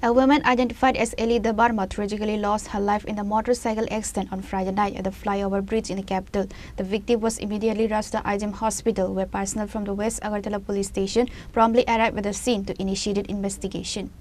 A woman identified as Eli Debbarma tragically lost her life in a motorcycle accident on Friday night at the Flyover Bridge in the capital. The victim was immediately rushed to IGM Hospital, where personnel from the West Agartala Police Station promptly arrived at the scene to initiate investigation.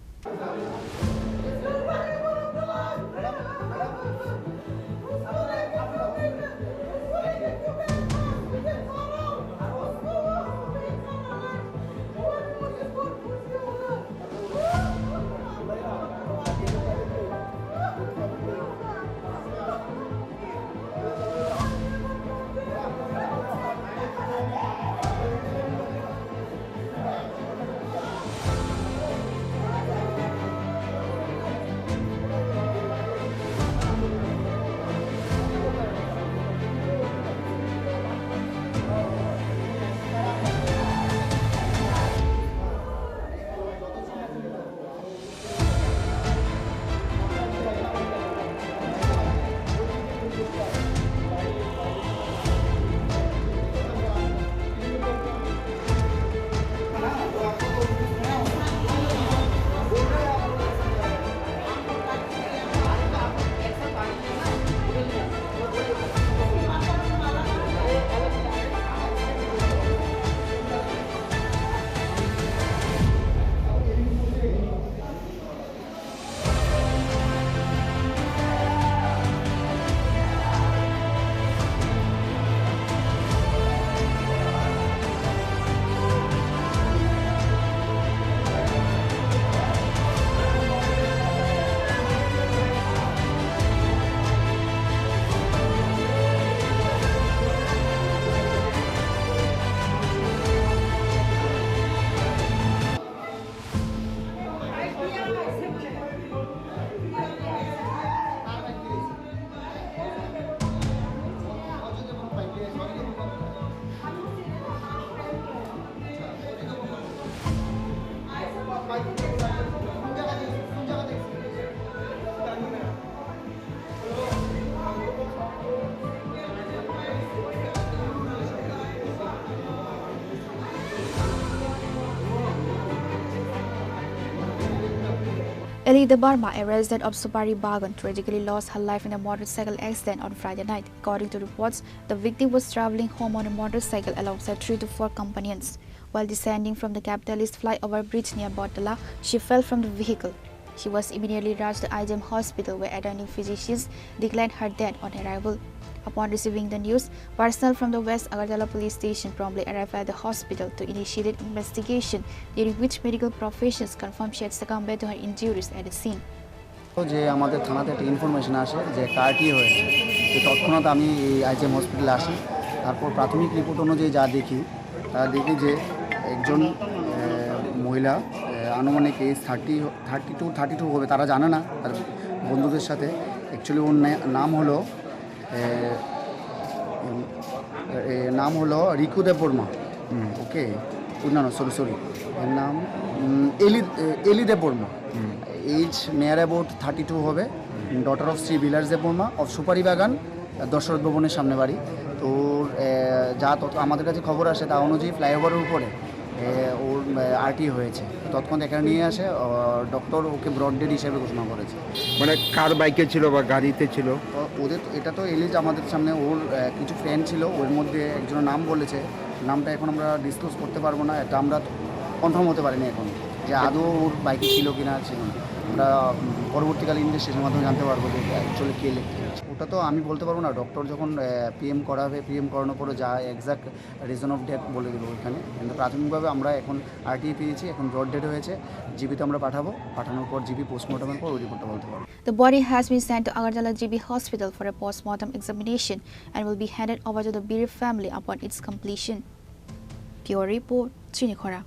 Eli Debbarma, a resident of Supari Bagan, tragically lost her life in a motorcycle accident on Friday night. According to reports, the victim was traveling home on a motorcycle alongside 3 to 4 companions. While descending from the capitalist Flyover Bridge near Botala, she fell from the vehicle. She was immediately rushed to IGM Hospital, where attending physicians declared her dead on arrival. Upon receiving the news, personnel from the West Agartala Police Station promptly arrived at the hospital to initiate investigation, during which medical professionals confirmed she had succumbed to her injuries at the scene. যে আমাদের থানাতে একটা information আসে যে কারটি হয়েছে, তো তৎক্ষণাৎ আমি আইজিএম হসপিটালে আসি। তারপর প্রাথমিক রিপোর্ট অনুযায়ী যা দেখি যে একজন মহিলা আনুমানিক এই 32 হবে, তারা জানে না, তার বন্ধুদের সাথে। অ্যাকচুয়ালি ওর নাম হলো রিকু দেববর্মা। ওকে, না সরি এর নাম এলি দেববর্মা। এজ নিয়ার অ্যাবাউট 32 হবে, daughter of Shri Vilas Debbarma of সুপারি বাগান, দশরথ ভবনের সামনে বাড়ি। তো যা আমাদের কাছে খবর আসে তা অনুযায়ী ফ্লাইওভারের উপরে ওর আরটি হয়েছে। তৎক্ষণ এখানে নিয়ে আসে, ডক্টর ওকে ব্রড ডেড হিসেবে ঘোষণা করেছে। মানে কার বাইকে ছিল বা গাড়িতে ছিল? তো ওদের এটা তো এলিজ আমাদের সামনে, ওর কিছু ফ্রেন্ড ছিল, ওর মধ্যে একজনের নাম বলেছে। নামটা এখন আমরা ডিসক্লোজ করতে পারবো না, এটা আমরা কনফার্ম হতে পারিনি এখন যে আদৌ ওর বাইকে ছিল কি না ছিল না। আমরা পরবর্তীকালে ইনভেস্টিগেশনের মাধ্যমে জানতে পারবো যে অ্যাকচুয়ালি কে লিখতে। ওটা তো আমি বলতে পারবো না, ডক্টর যখন পিএম করাবে, পিএম করানোর পরে যা এক্সাক্ট রিজন অফ ডেথ বলে দেবো ওইখানে। কিন্তু প্রাথমিকভাবে আমরা এখন আরটিআই পেয়েছি, এখন ব্রড ডেড হয়েছে, জিবিতে আমরা পাঠানোর পর জিবি পোস্টমর্টমের পর ওই রিপোর্টটা বলতে পারবো। The body has been sent to Agartala GB Hospital for a post-mortem examination and will be handed over to the bereaved family upon its completion. Pure Report, Chini, Khorang.